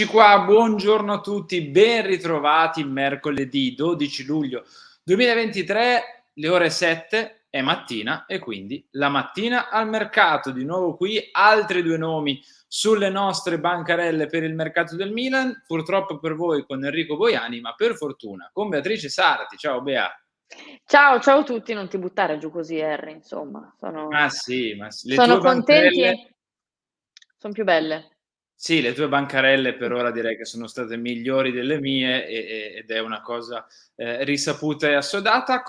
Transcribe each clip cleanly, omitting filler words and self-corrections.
Eccoci qua, buongiorno a tutti, ben ritrovati mercoledì 12 luglio 2023, le ore 7 è mattina e quindi la mattina al mercato. Di nuovo qui altri due nomi sulle nostre bancarelle per il mercato del Milan, purtroppo per voi con Enrico Boiani, ma per fortuna con Beatrice Sarati. Ciao Bea. Ciao, ciao a tutti, non ti buttare giù così Harry, insomma, Ah sono sì, ma le sono tue bancarelle. contenti, son più belle. Sì, le tue bancarelle per ora direi che sono state migliori delle mie ed è una cosa, risaputa e assodata,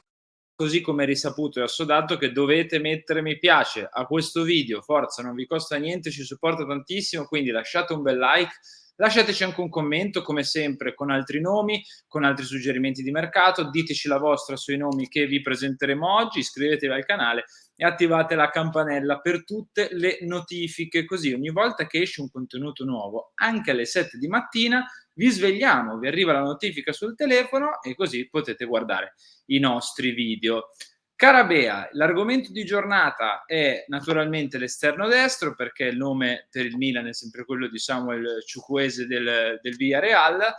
così come è risaputo e assodato che dovete mettere mi piace a questo video. Forza, non vi costa niente, ci supporta tantissimo, quindi lasciate un bel like, lasciateci anche un commento come sempre con altri nomi, con altri suggerimenti di mercato, diteci la vostra sui nomi che vi presenteremo oggi, iscrivetevi al canale e attivate la campanella per tutte le notifiche, così ogni volta che esce un contenuto nuovo, anche alle 7 di mattina, vi svegliamo, vi arriva la notifica sul telefono e così potete guardare i nostri video. Cara Bea, l'argomento di giornata è naturalmente l'esterno destro, perché il nome per il Milan è sempre quello di Samuel Chukwueze del Villarreal,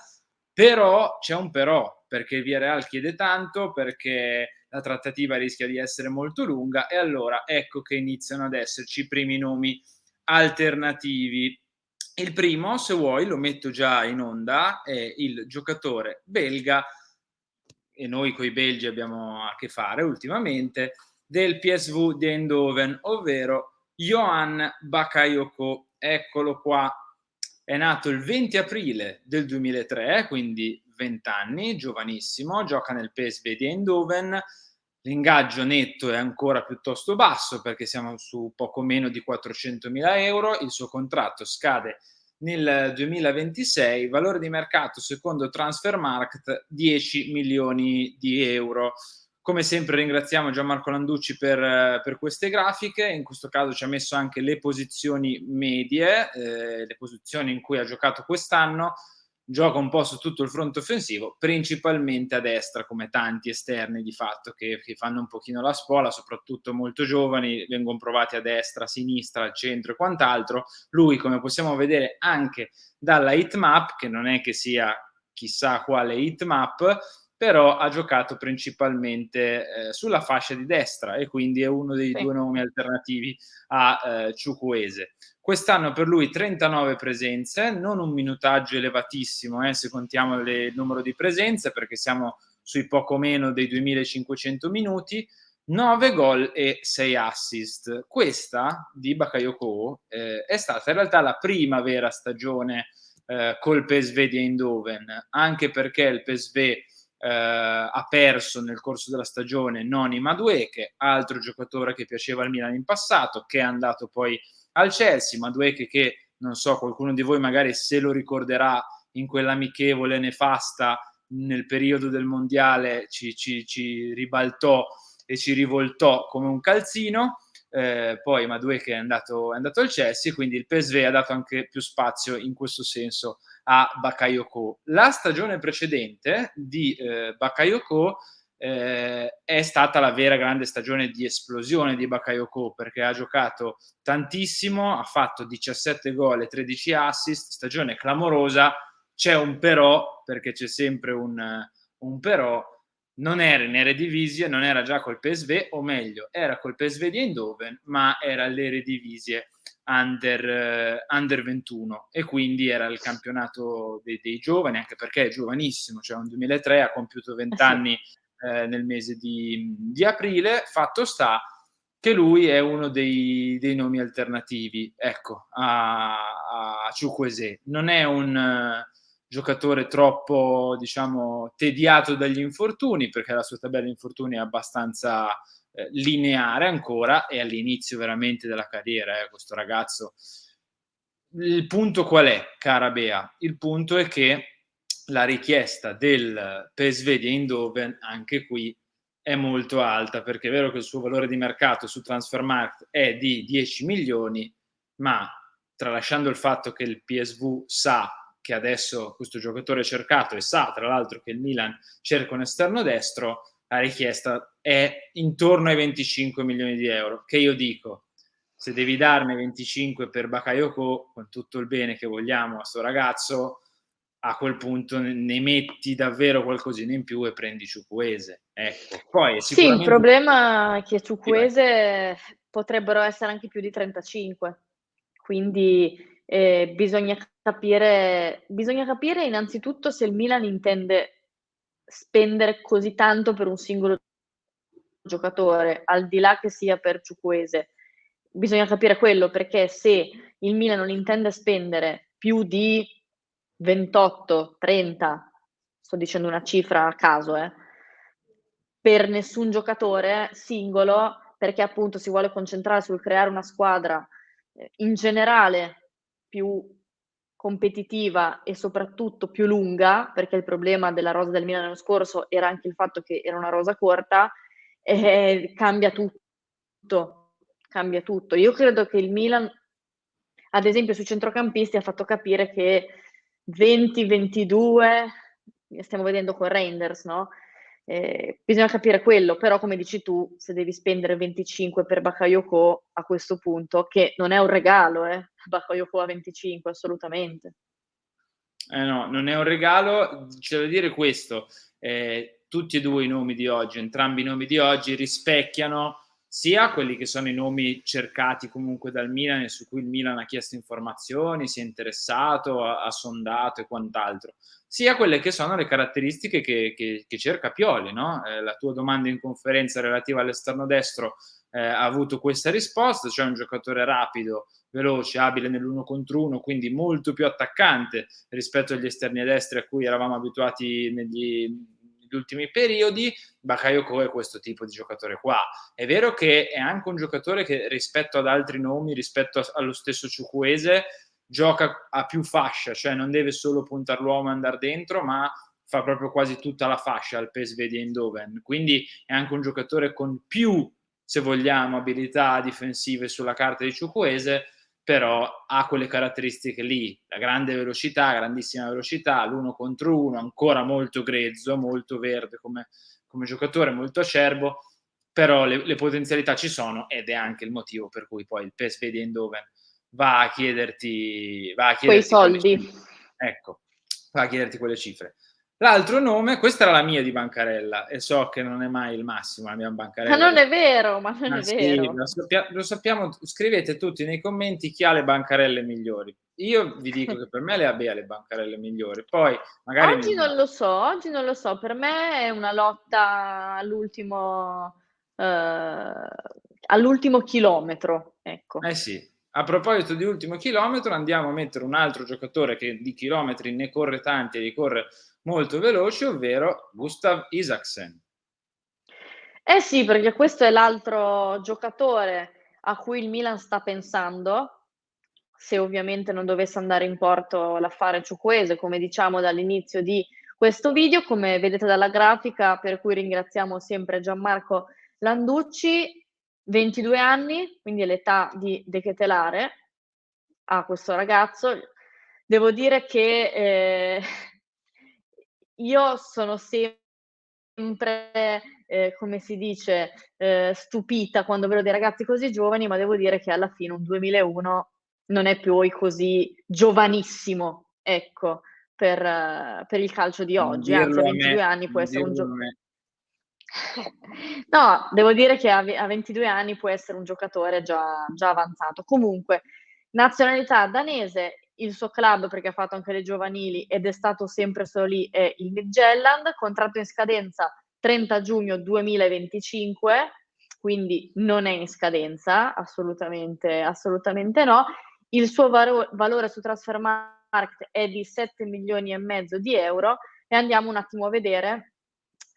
però c'è un però, perché il Villarreal chiede tanto, perché la trattativa rischia di essere molto lunga e allora ecco che iniziano ad esserci i primi nomi alternativi. Il primo, se vuoi, lo metto già in onda, è il giocatore belga, e noi coi belgi abbiamo a che fare ultimamente, del PSV di Eindhoven, ovvero Yohan Bakayoko. Eccolo qua, è nato il 20 aprile del 2003, quindi 20 anni, giovanissimo, gioca nel PSV di Eindhoven. L'ingaggio netto è ancora piuttosto basso perché siamo su poco meno di 400.000 euro, il suo contratto scade nel 2026, valore di mercato secondo Transfermarkt 10 milioni di euro. Come sempre ringraziamo Gianmarco Landucci per queste grafiche, in questo caso ci ha messo anche le posizioni medie, le posizioni in cui ha giocato quest'anno. Gioca un po' su tutto il fronte offensivo, principalmente a destra, come tanti esterni di fatto che fanno un pochino la spola, soprattutto molto giovani, vengono provati a destra, a sinistra, al centro e quant'altro. Lui, come possiamo vedere anche dalla heatmap, che non è che sia chissà quale heatmap, però ha giocato principalmente sulla fascia di destra e quindi è uno dei Sì. due nomi alternativi a Chukwueze. Quest'anno per lui 39 presenze, non un minutaggio elevatissimo se contiamo il numero di presenze, perché siamo sui poco meno dei 2500 minuti, 9 gol e 6 assist. Questa di Bakayoko è stata in realtà la prima vera stagione col PSV di Eindhoven, anche perché il PSV ha perso nel corso della stagione Noni Madueke, altro giocatore che piaceva al Milan in passato, che è andato poi al Chelsea. Madueke che, non so, qualcuno di voi magari se lo ricorderà in quell'amichevole nefasta nel periodo del mondiale ci ribaltò e ci rivoltò come un calzino. Poi Madueke è andato al Chelsea, quindi il PSV ha dato anche più spazio in questo senso a Bakayoko. La stagione precedente di Bakayoko è stata la vera grande stagione di esplosione di Bakayoko, perché ha giocato tantissimo, ha fatto 17 gol e 13 assist, stagione clamorosa. C'è un però, perché c'è sempre un però, non era in Eredivisie, non era già col PSV, o meglio, era col PSV di Eindhoven, ma era all'Eredivisie under 21 e quindi era il campionato dei giovani, anche perché è giovanissimo, cioè un 2003, ha compiuto 20 Sì. anni nel mese di aprile. Fatto sta che lui è uno dei nomi alternativi, ecco, a Chukwueze. Non è un giocatore troppo, diciamo, tediato dagli infortuni, perché la sua tabella infortuni è abbastanza lineare ancora, e all'inizio veramente della carriera, questo ragazzo. Il punto qual è, cara Bea? Il punto è che la richiesta del PSV di Eindhoven anche qui è molto alta, perché è vero che il suo valore di mercato su Transfermarkt è di 10 milioni, ma tralasciando il fatto che il PSV sa che adesso questo giocatore è cercato e sa tra l'altro che il Milan cerca un esterno destro, la richiesta è intorno ai 25 milioni di euro, che io dico, se devi darne 25 per Bakayoko, con tutto il bene che vogliamo a sto ragazzo, a quel punto ne metti davvero qualcosina in più e prendi Chukwueze, ecco. Poi Sì, il sicuramente problema è che sì, vai. Chukwueze potrebbero essere anche più di 35, quindi, bisogna capire innanzitutto se il Milan intende spendere così tanto per un singolo giocatore, al di là che sia per Chukwueze. Bisogna capire quello, perché se il Milan non intende spendere più di 28, 30, sto dicendo una cifra a caso, per nessun giocatore singolo, perché appunto si vuole concentrare sul creare una squadra, in generale più competitiva e soprattutto più lunga, perché il problema della rosa del Milan l'anno scorso era anche il fatto che era una rosa corta, cambia tutto, cambia tutto. Io credo che il Milan, ad esempio sui centrocampisti, ha fatto capire che 20, 22, stiamo vedendo con Reinders, no, bisogna capire quello, però come dici tu, se devi spendere 25 per Bakayoko a questo punto, che non è un regalo, Bakayoko a 25, assolutamente. No, non è un regalo. C'è da dire questo, tutti e 2 i nomi di oggi, entrambi i nomi di oggi rispecchiano sia quelli che sono i nomi cercati comunque dal Milan e su cui il Milan ha chiesto informazioni, si è interessato, ha sondato e quant'altro, sia quelle che sono le caratteristiche che cerca Pioli, no, la tua domanda in conferenza relativa all'esterno destro, ha avuto questa risposta, cioè un giocatore rapido, veloce, abile nell'1 contro 1, quindi molto più attaccante rispetto agli esterni a destra a cui eravamo abituati negli ultimi periodi. Bakayoko è questo tipo di giocatore qua. È vero che è anche un giocatore che rispetto ad altri nomi, rispetto allo stesso Chukwueze, gioca a più fascia, cioè non deve solo puntare l'uomo e andare dentro, ma fa proprio quasi tutta la fascia al PSV Eindhoven. Quindi è anche un giocatore con più, se vogliamo, abilità difensive sulla carta di Chukwueze, però ha quelle caratteristiche lì, la grande velocità, grandissima velocità, l'1 contro 1, ancora molto grezzo, molto verde come giocatore, molto acerbo, però le potenzialità ci sono ed è anche il motivo per cui poi il PSV Eindhoven va a chiederti Quei quelle soldi. cifre. Ecco, va a chiederti quelle cifre. L'altro nome, questa era la mia di bancarella e so che non è mai il massimo la mia Ma bancarella. non è vero, ma non Ma è sì, vero. lo sappiamo, scrivete tutti nei commenti chi ha le bancarelle migliori. Io vi dico che per me le Abea le bancarelle migliori, poi magari mi sbaglio. Oggi non lo so, per me è una lotta uhm, all'ultimo chilometro, ecco. Eh sì, a proposito di ultimo chilometro andiamo a mettere un altro giocatore che di chilometri ne corre tanti e li corre molto veloci, ovvero Gustav Isaksen. Eh sì, perché questo è l'altro giocatore a cui il Milan sta pensando, se ovviamente non dovesse andare in porto l'affare Chukwueze, come diciamo dall'inizio di questo video. Come vedete dalla grafica, per cui ringraziamo sempre Gianmarco Landucci, 22 anni, quindi è l'età di De Ketelare, ha questo ragazzo. Devo dire che, io sono sempre, come si dice, stupita quando vedo dei ragazzi così giovani, ma devo dire che alla fine un 2001 non è poi così giovanissimo, ecco, per il calcio di Non oggi, anzi a dirlo a me, 22 anni può non essere un dirlo gio a me. no, devo dire che a 22 anni può essere un giocatore già avanzato. Comunque, nazionalità danese, il suo club, perché ha fatto anche le giovanili ed è stato sempre solo lì, è il Midtjylland, contratto in scadenza 30 giugno 2025, quindi non è in scadenza, assolutamente no. Il suo valore su Transfermarkt è di 7,5 milioni di euro e andiamo un attimo a vedere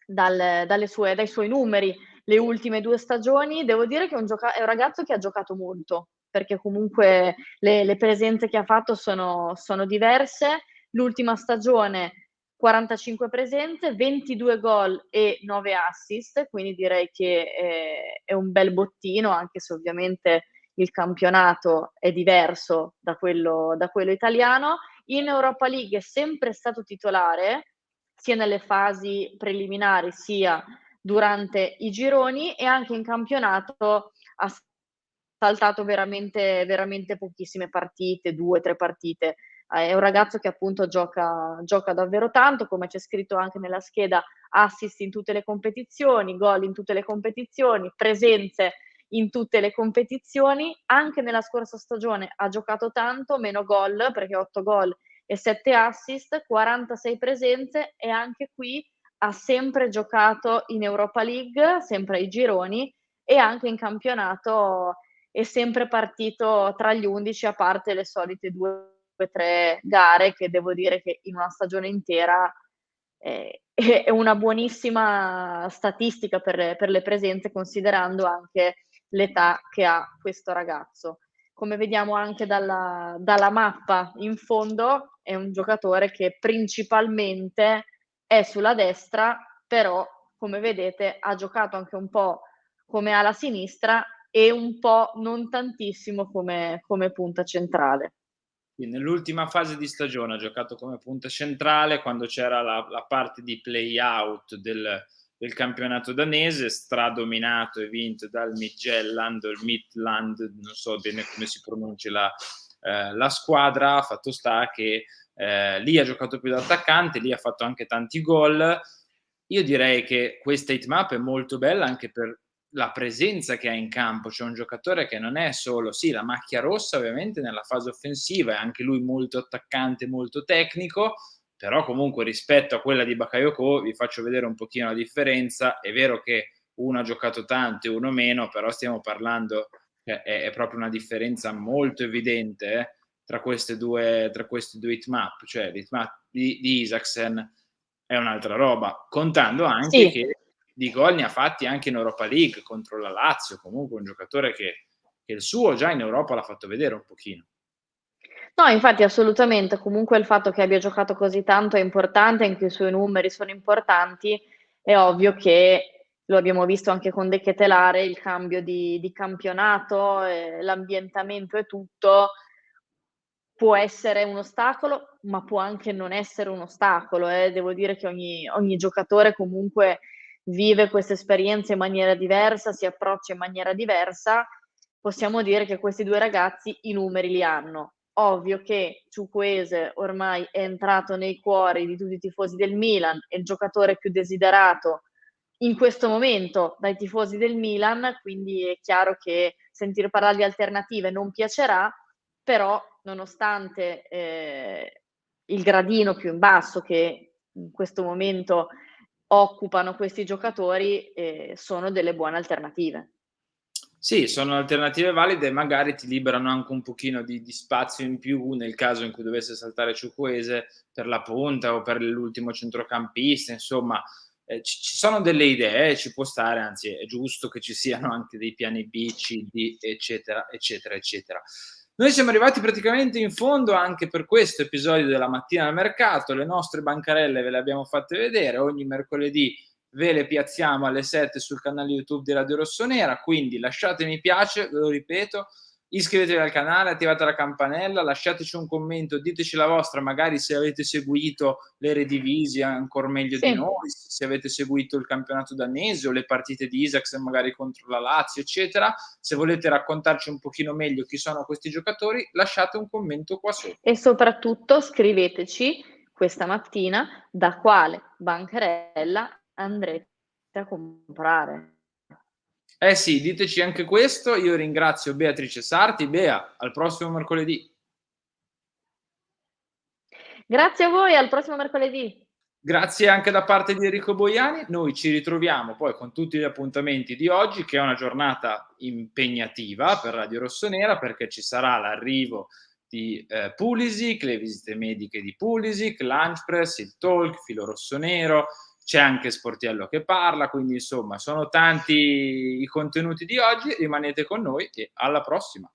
dai suoi numeri le ultime 2 stagioni. Devo dire che è un ragazzo che ha giocato molto, perché comunque le presenze che ha fatto sono diverse. L'ultima stagione 45 presenze, 22 gol e 9 assist, quindi direi che è un bel bottino, anche se ovviamente il campionato è diverso da quello italiano. In Europa League è sempre stato titolare, sia nelle fasi preliminari sia durante i gironi, e anche in campionato ha saltato veramente pochissime partite, 2, 3 partite. È un ragazzo che appunto gioca davvero tanto, come c'è scritto anche nella scheda, assist in tutte le competizioni, gol in tutte le competizioni, presenze in tutte le competizioni. Anche nella scorsa stagione ha giocato tanto, meno gol, perché 8 gol e 7 assist, 46 presenze, e anche qui ha sempre giocato in Europa League, sempre ai gironi, e anche in campionato è sempre partito tra gli 11, a parte le solite 2 3 gare che devo dire che in una stagione intera è una buonissima statistica per le presenze, considerando anche l'età che ha questo ragazzo. Come vediamo anche dalla mappa in fondo, è un giocatore che principalmente è sulla destra, però come vedete ha giocato anche un po' come ala sinistra e un po' non tantissimo come punta centrale. Nell'ultima fase di stagione ha giocato come punta centrale, quando c'era la parte di play-out del campionato danese, stradominato e vinto dal Midtjylland o il Midland, non so bene come si pronunci la squadra. Fatto sta che lì ha giocato più da attaccante, lì ha fatto anche tanti gol. Io direi che questa heatmap è molto bella anche per la presenza che ha in campo. C'è un giocatore che non è solo, sì, la macchia rossa ovviamente nella fase offensiva, è anche lui molto attaccante, molto tecnico, però comunque rispetto a quella di Bakayoko vi faccio vedere un pochino la differenza. È vero che uno ha giocato tanto e uno meno, però stiamo parlando, è proprio una differenza molto evidente tra queste due heatmap. Cioè l'heatmap di Isaksen è un'altra roba, contando anche Sì. che di gol ne ha fatti anche in Europa League contro la Lazio, comunque un giocatore che il suo già in Europa l'ha fatto vedere un pochino. No, infatti assolutamente. Comunque il fatto che abbia giocato così tanto è importante, anche i suoi numeri sono importanti. È ovvio che lo abbiamo visto anche con De Ketelaere, il cambio di campionato, l'ambientamento e tutto può essere un ostacolo, ma può anche non essere un ostacolo, eh. Devo dire che ogni giocatore comunque vive questa esperienza in maniera diversa, si approccia in maniera diversa. Possiamo dire che questi 2 ragazzi i numeri li hanno. Ovvio che Chukwueze ormai è entrato nei cuori di tutti i tifosi del Milan, è il giocatore più desiderato in questo momento dai tifosi del Milan, quindi è chiaro che sentir parlare di alternative non piacerà, però nonostante il gradino più in basso che in questo momento occupano questi giocatori, sono delle buone alternative. Sì, sono alternative valide e magari ti liberano anche un pochino di spazio in più nel caso in cui dovesse saltare Chukwueze per la punta o per l'ultimo centrocampista. Insomma, ci sono delle idee, ci può stare, anzi è giusto che ci siano anche dei piani B, C, D, eccetera, eccetera, eccetera. Noi siamo arrivati praticamente in fondo anche per questo episodio della mattina al mercato. Le nostre bancarelle ve le abbiamo fatte vedere. Ogni mercoledì ve le piazziamo alle 7 sul canale YouTube di Radio Rossonera, quindi lasciate mi piace, ve lo ripeto, iscrivetevi al canale, attivate la campanella, lasciateci un commento, diteci la vostra, magari se avete seguito l'Eredivisie ancora meglio di Sì. noi, se avete seguito il campionato danese o le partite di Isaksen magari contro la Lazio, eccetera. Se volete raccontarci un pochino meglio chi sono questi giocatori, lasciate un commento qua sotto. E soprattutto scriveteci questa mattina da quale bancarella andrete a comprare. Eh sì, diteci anche questo. Io ringrazio Beatrice Sarti. Bea, al prossimo mercoledì. Grazie a voi, al prossimo mercoledì. Grazie anche da parte di Enrico Boiani. Noi ci ritroviamo poi con tutti gli appuntamenti di oggi, che è una giornata impegnativa per Radio Rossonera, perché ci sarà l'arrivo di Pulisic, le visite mediche di Pulisic, Lunch Press, il talk, Filo Rossonero, c'è anche Sportiello che parla, quindi insomma sono tanti i contenuti di oggi. Rimanete con noi e alla prossima.